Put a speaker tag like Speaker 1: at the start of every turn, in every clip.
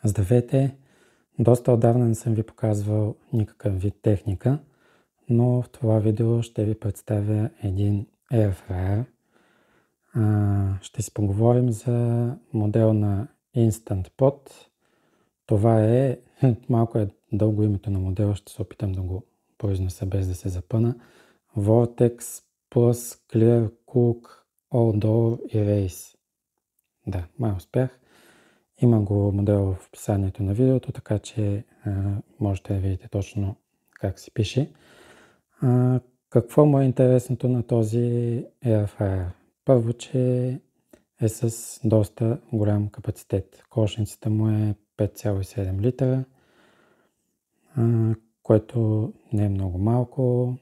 Speaker 1: Здравейте! Доста отдавна не съм ви показвал никакъв вид техника, но в това видео ще ви представя един Airfryer. Ще си поговорим за модел на Instant Pot. Това е, малко е дълго името на модела, ще се опитам да го произнеса без да се запъна. Vortex Plus Clear Cook All Door Erase. Да, май успях. Има го модел в описанието на видеото, така че можете да видите точно как се пише. Какво му е интересното на този Airfryer? Първо, че е с доста голям капацитет. Кошницата му е 5,7 литра, което не е много малко.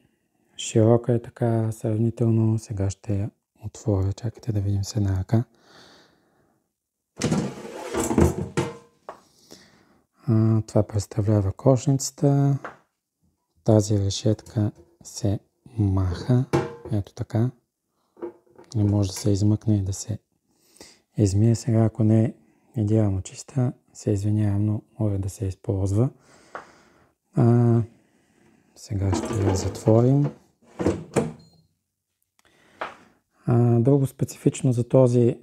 Speaker 1: Широка е така сравнително. Сега ще я отворя. Чакайте да видим с една ръка. Това представлява кошницата. Тази решетка се маха. Ето така. Не може да се измъкне и да се измие. Сега, ако не е идеално чиста, се извинявам, но може да се използва. Сега ще я затворим. Друго специфично за този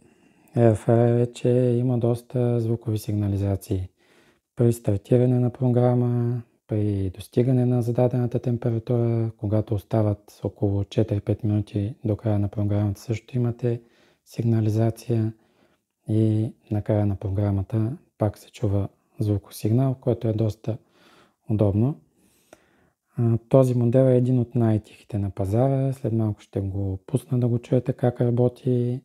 Speaker 1: Airfryer е, че има доста звукови сигнализации. При стартиране на програма, при достигане на зададената температура, когато остават около 4-5 минути до края на програмата, също имате сигнализация и на края на програмата пак се чува звукосигнал, което е доста удобно. Този модел е един от най-тихите на пазара. След малко ще го пусна да го чуете как работи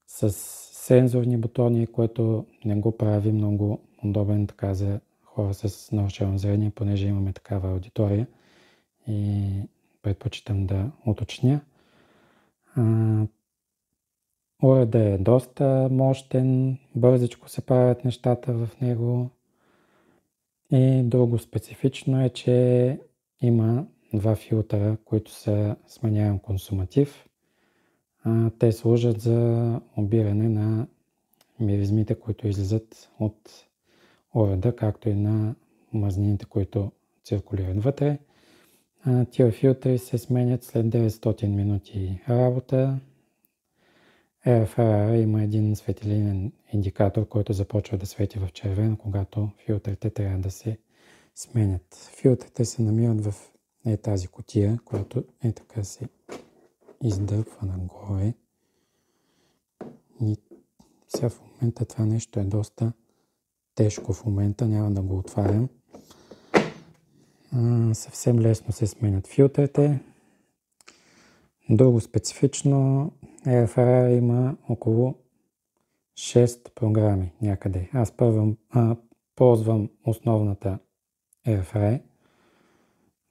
Speaker 1: с сензорни бутони, което не го прави много удобен така за хора с нарушено зрение, понеже имаме такава аудитория и предпочитам да уточня. Уредът е доста мощен, бързичко се правят нещата в него и друго специфично е, че има два филтъра, които са сменяем консуматив. Те служат за обиране на миризмите, които излизат от уреда, както и на мазнините, които циркулират вътре. Тия филтри се сменят след 900 минути работа. Airfryer има един светелинен индикатор, който започва да свети в червено, когато филтрите трябва да се сменят. Филтрите се намират в тази кутия, която така се издърпва нагоре. И сега в момента това нещо е доста тежко в момента, няма да го отварям. Съвсем лесно се сменят филтрите. Друго специфично, Airfryer има около 6 програми някъде. Аз ползвам основната Airfryer,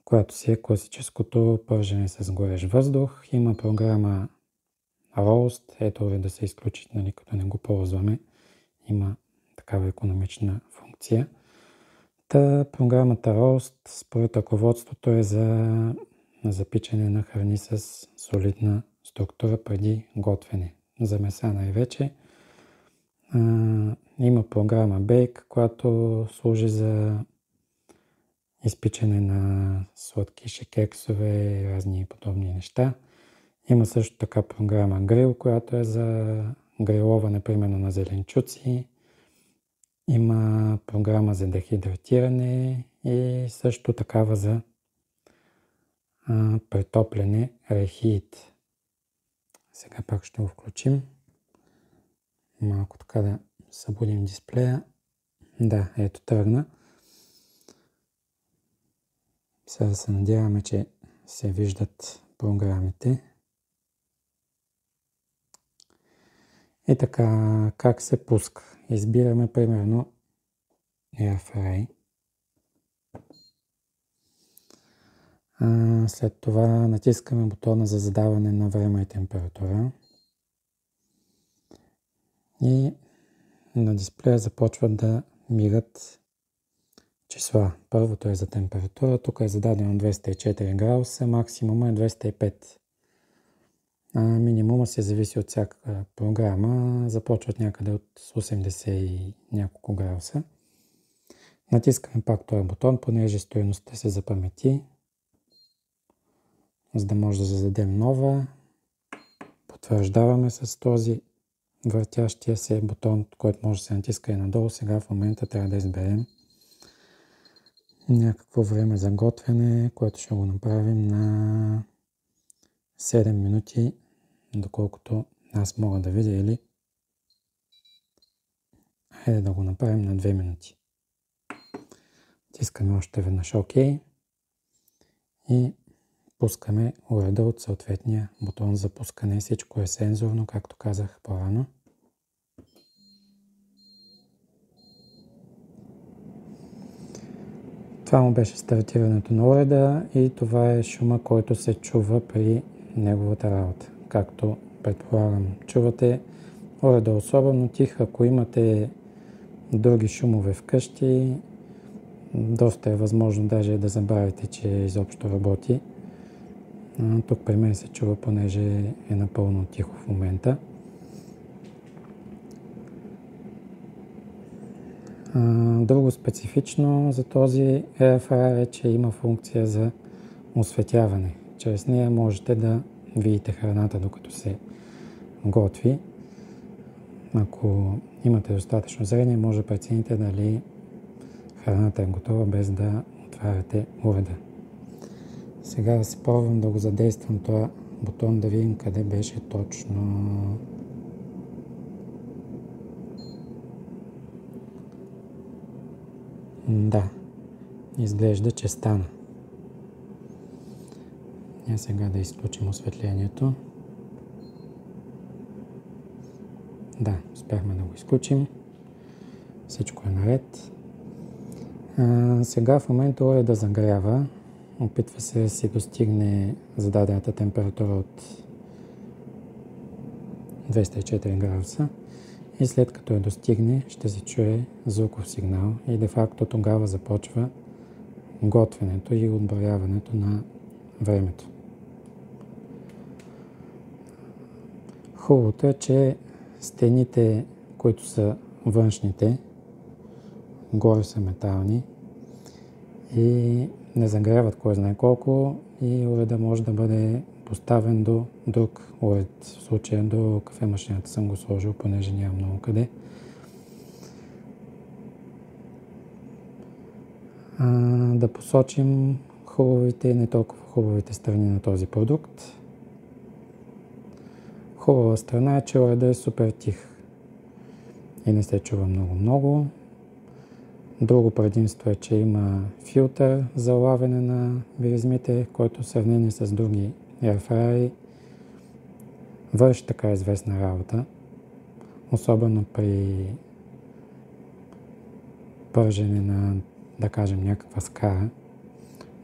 Speaker 1: която си е класическото пържене с горещ въздух. Има програма Roast, ето да се изключи, като не го ползваме. Има такава икономична функция. Програмата Roast според ръководството е за запичане на храни с солидна структура преди готвене. За меса най-вече. Има програма Bake, която служи за изпичане на сладкиши, кексове и разни подобни неща. Има също така програма Grill, която е за гриловане, примерно на зеленчуци. Има програма за дехидратиране и също такава за претопляне Reheat. Сега пак ще го включим. Малко така да събудим дисплея. Да, ето тръгна. Сега се надяваме, че се виждат програмите. И така, как се пуска? Избираме примерно Airfryer. След това натискаме бутона за задаване на време и температура. И на дисплея започват да мигат числа. Първото е за температура, тук е зададено 204 градуса, максимума е 205. Минимума се зависи от всяка програма, започват някъде от 80 и няколко градуса. Натискаме пак този бутон, понеже стойността се запамети, за да може да зададем нова. Потвърждаваме с този въртящия се бутон, който може да се натиска и надолу. Сега в момента трябва да изберем някакво време за готвене, което ще го направим на 7 минути, доколкото аз мога да видя, или хайде да го направим на 2 минути. Тискаме още веднъж ОК и пускаме уреда от съответния бутон за пускане. Всичко е сензорно, както казах по-рано. Това му беше стартирането на уреда и това е шума, който се чува при неговата работа. Както предполагам чувате, уреда е особено тих. Ако имате други шумове вкъщи, доста е възможно даже да забравите, че изобщо работи. Тук при мен се чува, понеже е напълно тихо в момента. Друго специфично за този Air е, че има функция за осветяване. Чрез нея можете да видите храната, докато се готви. Ако имате достатъчно зрение, може да прецените дали храната е готова, без да отваряте уреда. Сега да се пробвам да го задействам този бутон, да видим къде беше точно. Да, изглежда, че стана. Сега да изключим осветлението. Да, успяхме да го изключим. Всичко е наред. Сега в момента уреда загрява. Опитва се да си достигне зададената температура от 204 градуса. И след като я достигне, ще се чуе звуков сигнал и де-факто тогава започва готвенето и отброяването на времето. Хубавото е, че стените, които са външните, горе са метални и не загряват кой знае колко, и уреда може да бъде поставен до друг уред. В случая до кафемашината съм го сложил, понеже няма много къде. Да посочим хубавите и не толкова хубавите страни на този продукт. Хубава страна е, че уреда е супер тих и не се чува много. Друго предимство е, че има филтър за улавяне на миризмите, който в сравнение с други airfryer върши така известна работа, особено при пържене на, да кажем, някаква скара,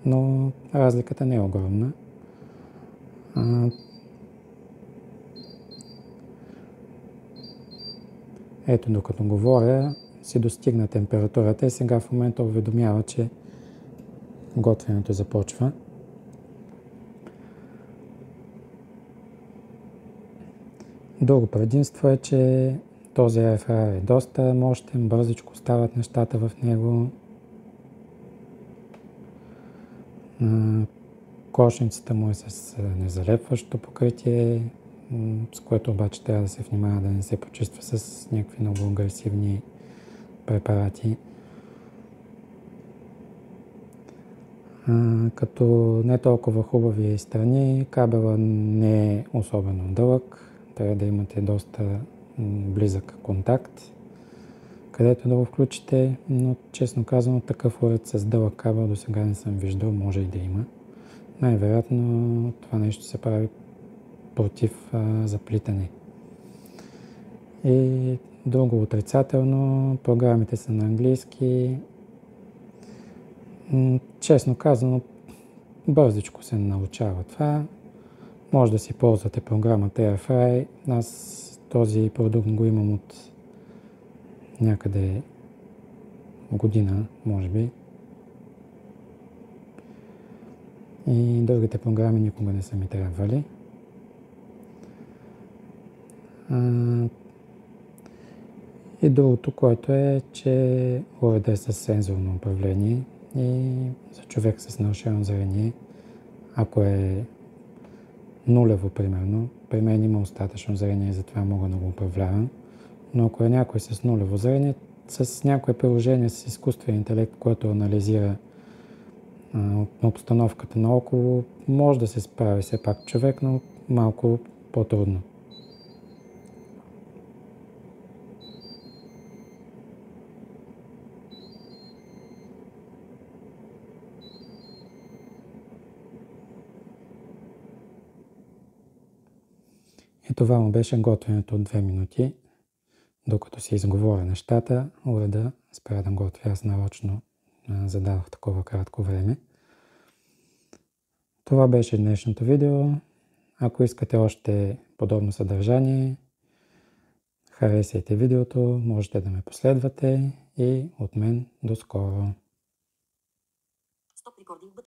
Speaker 1: но разликата не е огромна. Ето, докато говоря, си достигна температурата и сега в момента уведомява, че готвенето започва. Друго предимство е, че този airfryer е доста мощен, бързичко стават нещата в него. Кошницата му е с незалепващо покритие, с което обаче трябва да се внимава да не се почиства с някакви много агресивни препарати. Като не толкова хубави страни, кабела не е особено дълъг, трябва да имате доста близък контакт, където да го включите, но честно казано такъв уред с дълъг кабел до сега не съм виждал, може и да има. Най-вероятно това нещо се прави против заплитане. И друго отрицателно, програмите са на английски. Честно казано, бързичко се научава това. Може да си ползвате програмата Airfry. Аз този продукт го имам от някъде година, може би. И другите програми никога не са ми трябвали. И другото, което е, че уредът е с сензорно управление и за човек с нарушено зрение, ако е нулево примерно, при мен има остатъчно зрение, затова мога да го управлявам, но ако е някой с нулево зрение, с някое приложение с изкуствен интелект, което анализира обстановката наоколо, може да се справи все пак човек, но малко по-трудно. И това му беше готвенето от 2 минути. Докато си изговоря нещата, уреда спря да готвя. Аз нарочно зададох такова кратко време. Това беше днешното видео. Ако искате още подобно съдържание, харесайте видеото, можете да ме последвате и от мен до скоро.